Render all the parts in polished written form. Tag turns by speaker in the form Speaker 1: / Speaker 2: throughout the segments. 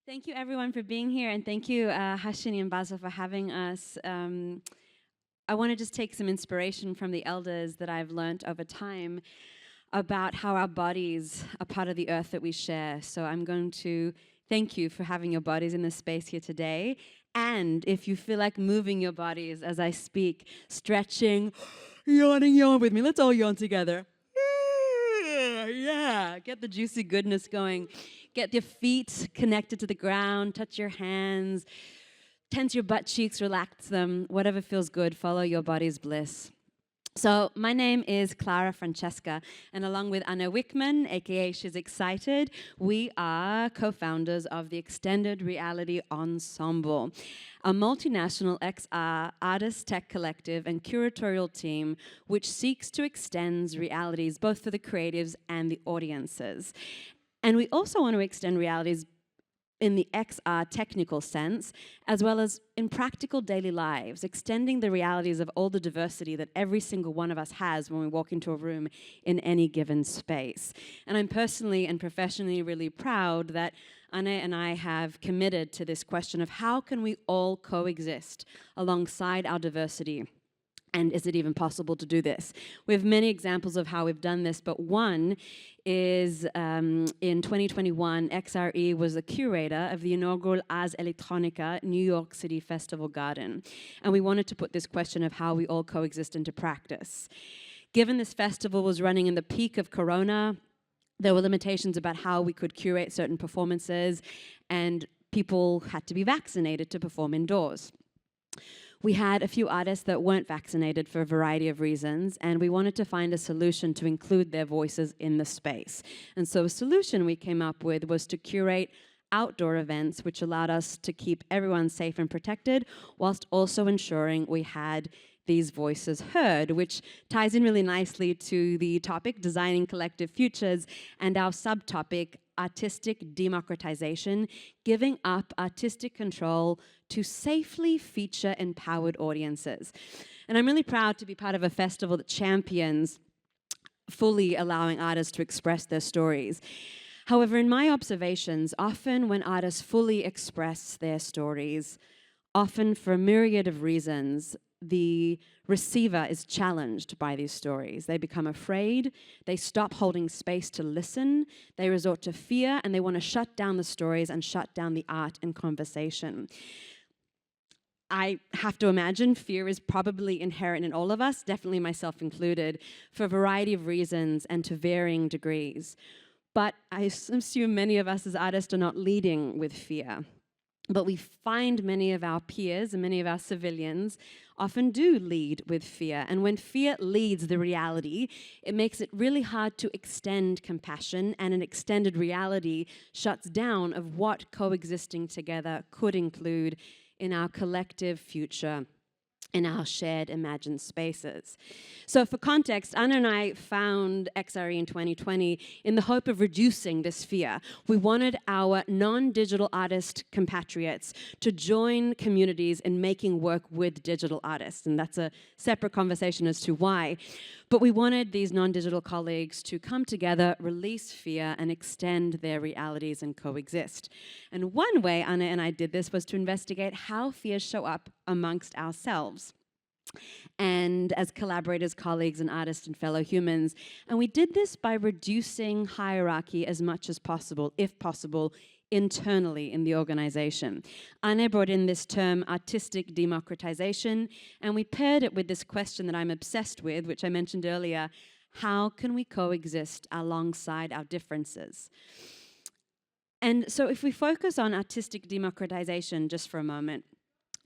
Speaker 1: Thank you, everyone, for being here, and thank you, Hashini and Basil, for having us. I want to just take some inspiration from the elders that I've learnt over time about how our bodies are part of the earth that we share. So I'm going to thank you for having your bodies in this space here today. And if you feel like moving your bodies as I speak, stretching, yawning, yawn with me. Let's all yawn together. Yeah, get the juicy goodness going. Get your feet connected to the ground, touch your hands, tense your butt cheeks, relax them, whatever feels good, follow your body's bliss. So my name is Clara Francesca, and along with Anna Wickman, aka She's Excited, we are co-founders of the Extended Reality Ensemble, a multinational XR artist tech collective and curatorial team which seeks to extend realities both for the creatives and the audiences. And we also want to extend realities in the XR technical sense, as well as in practical daily lives, extending the realities of all the diversity that every single one of us has when we walk into a room in any given space. And I'm personally and professionally really proud that Anna and I have committed to this question of how can we all coexist alongside our diversity. And is it even possible to do this? We have many examples of how we've done this, but one is in 2021, XRE was the curator of the inaugural Ars Electronica New York City Festival Garden. And we wanted to put this question of how we all coexist into practice. Given this festival was running in the peak of Corona, there were limitations about how we could curate certain performances, and people had to be vaccinated to perform indoors. We had a few artists that weren't vaccinated for a variety of reasons, and we wanted to find a solution to include their voices in the space. And so a solution we came up with was to curate outdoor events, which allowed us to keep everyone safe and protected, whilst also ensuring we had these voices heard, which ties in really nicely to the topic, Designing Collective Futures, and our subtopic, Artistic Democratization, giving up artistic control to safely feature empowered audiences. And I'm really proud to be part of a festival that champions fully allowing artists to express their stories. However, in my observations, often when artists fully express their stories, often for a myriad of reasons, the receiver is challenged by these stories. They become afraid, they stop holding space to listen, they resort to fear, and they want to shut down the stories and shut down the art and conversation. I have to imagine fear is probably inherent in all of us, definitely myself included, for a variety of reasons and to varying degrees. But I assume many of us as artists are not leading with fear. But we find many of our peers and many of our civilians often do lead with fear. And when fear leads the reality, it makes it really hard to extend compassion, and an extended reality shuts down of what coexisting together could include in our collective future, in our shared imagined spaces. So for context, Anna and I found XRE in 2020 in the hope of reducing this fear. We wanted our non-digital artist compatriots to join communities in making work with digital artists, and that's a separate conversation as to why. But we wanted these non-digital colleagues to come together, release fear, and extend their realities and coexist. And one way Anna and I did this was to investigate how fears show up amongst ourselves and as collaborators, colleagues, and artists and fellow humans. And we did this by reducing hierarchy as much as possible, if possible, internally in the organization. Anna brought in this term, artistic democratization, and we paired it with this question that I'm obsessed with, which I mentioned earlier: how can we coexist alongside our differences? And so if we focus on artistic democratization just for a moment,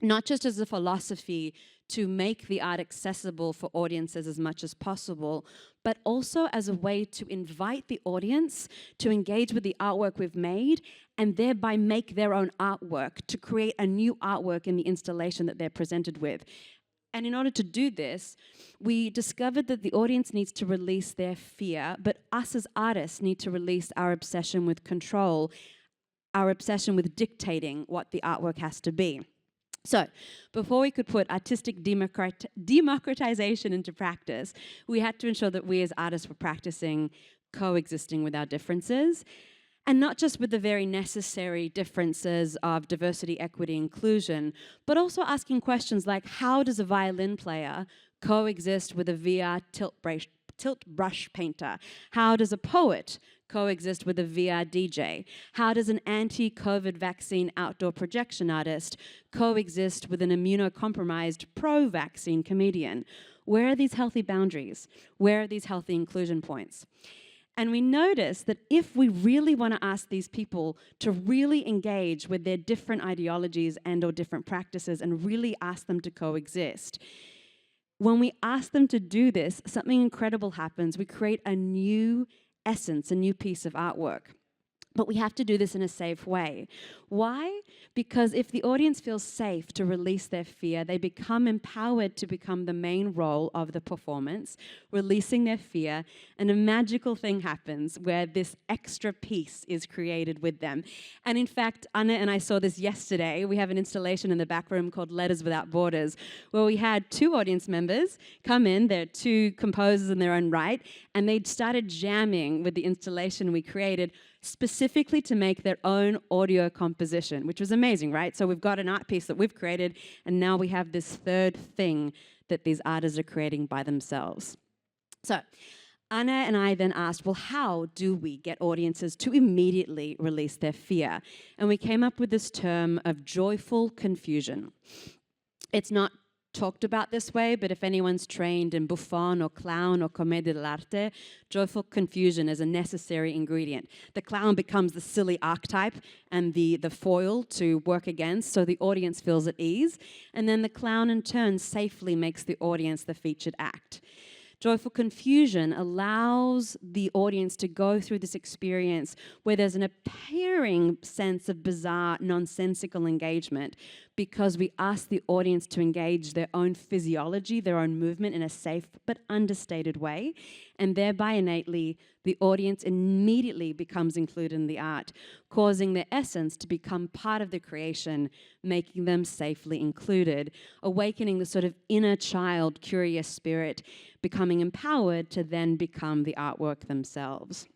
Speaker 1: not just as a philosophy to make the art accessible for audiences as much as possible, but also as a way to invite the audience to engage with the artwork we've made and thereby make their own artwork, to create a new artwork in the installation that they're presented with. And in order to do this, we discovered that the audience needs to release their fear, but us as artists need to release our obsession with control, our obsession with dictating what the artwork has to be. So, before we could put artistic democratization into practice, we had to ensure that we as artists were practicing coexisting with our differences. And not just with the very necessary differences of diversity, equity, inclusion, but also asking questions like, how does a violin player coexist with a VR tilt brush painter? How does a poet coexist with a VR DJ? How does an anti-COVID vaccine outdoor projection artist coexist with an immunocompromised pro-vaccine comedian? Where are these healthy boundaries? Where are these healthy inclusion points? And we notice that if we really want to ask these people to really engage with their different ideologies and or different practices and really ask them to coexist, when we ask them to do this, something incredible happens. We create a new essence, a new piece of artwork. But we have to do this in a safe way. Why? Because if the audience feels safe to release their fear, they become empowered to become the main role of the performance, releasing their fear, and a magical thing happens where this extra piece is created with them. And in fact, Anna and I saw this yesterday. We have an installation in the back room called Letters Without Borders, where we had 2 audience members come in. They're 2 composers in their own right, and they started jamming with the installation we created, specifically to make their own audio composition, which was amazing, right? So we've got an art piece that we've created, and now we have this third thing that these artists are creating by themselves. So Anna and I then asked, well, how do we get audiences to immediately release their fear? And we came up with this term of joyful confusion. It's not talked about this way, but if anyone's trained in Buffon or clown or commedia dell'arte, joyful confusion is a necessary ingredient. The clown becomes the silly archetype and the foil to work against, so the audience feels at ease, and then the clown in turn safely makes the audience the featured act. Joyful confusion allows the audience to go through this experience where there's an appearing sense of bizarre, nonsensical engagement, because we ask the audience to engage their own physiology, their own movement in a safe but understated way, and thereby innately the audience immediately becomes included in the art, causing their essence to become part of the creation, making them safely included, awakening the sort of inner child, curious spirit, becoming empowered to then become the artwork themselves.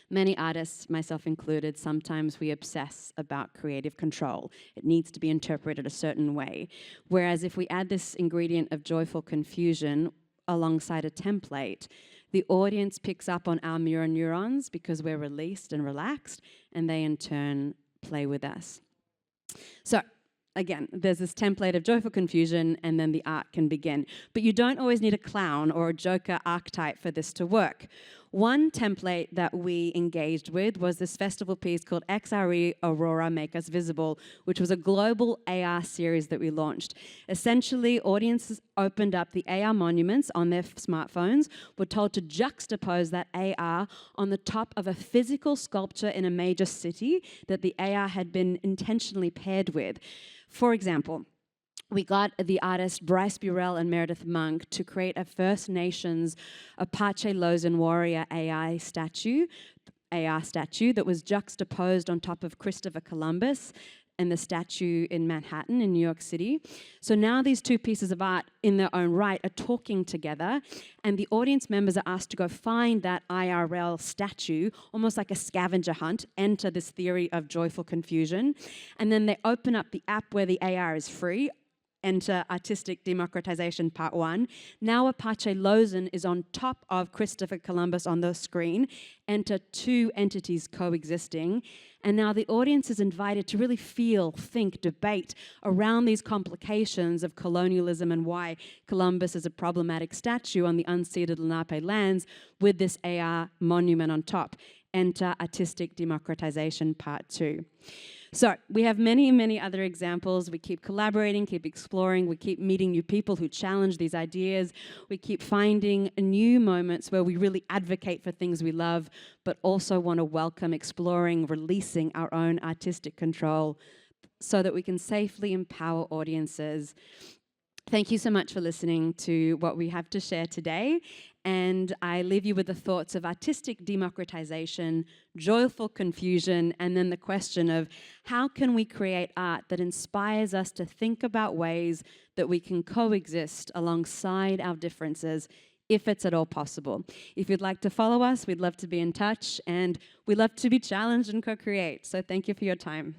Speaker 1: Many artists, myself included, sometimes we obsess about creative control. It needs to be interpreted a certain way. Whereas if we add this ingredient of joyful confusion alongside a template, the audience picks up on our mirror neurons because we're released and relaxed, and they in turn play with us. So, again, there's this template of joyful confusion, and then the art can begin. But you don't always need a clown or a joker archetype for this to work. One template that we engaged with was this festival piece called XRE Aurora Make Us Visible, which was a global AR series that we launched. Essentially, audiences opened up the AR monuments on their smartphones, were told to juxtapose that AR on the top of a physical sculpture in a major city that the AR had been intentionally paired with. For example, we got the artists Bryce Burrell and Meredith Monk to create a First Nations Apache Lozen warrior AR statue that was juxtaposed on top of Christopher Columbus and the statue in Manhattan in New York City. So now these 2 pieces of art in their own right are talking together, and the audience members are asked to go find that IRL statue, almost like a scavenger hunt, enter this theory of joyful confusion, and then they open up the app where the AR is free, enter Artistic Democratization Part 1. Now Apache Lozen is on top of Christopher Columbus on the screen. Enter 2 entities coexisting. And now the audience is invited to really feel, think, debate around these complications of colonialism and why Columbus is a problematic statue on the unceded Lenape lands with this AR monument on top. Enter Artistic Democratization Part 2. So we have many, many other examples. We keep collaborating, keep exploring, we keep meeting new people who challenge these ideas. We keep finding new moments where we really advocate for things we love, but also want to welcome exploring, releasing our own artistic control so that we can safely empower audiences. Thank you so much for listening to what we have to share today. And I leave you with the thoughts of artistic democratization, joyful confusion, and then the question of how can we create art that inspires us to think about ways that we can coexist alongside our differences if it's at all possible. If you'd like to follow us, we'd love to be in touch, and we'd love to be challenged and co-create. So thank you for your time.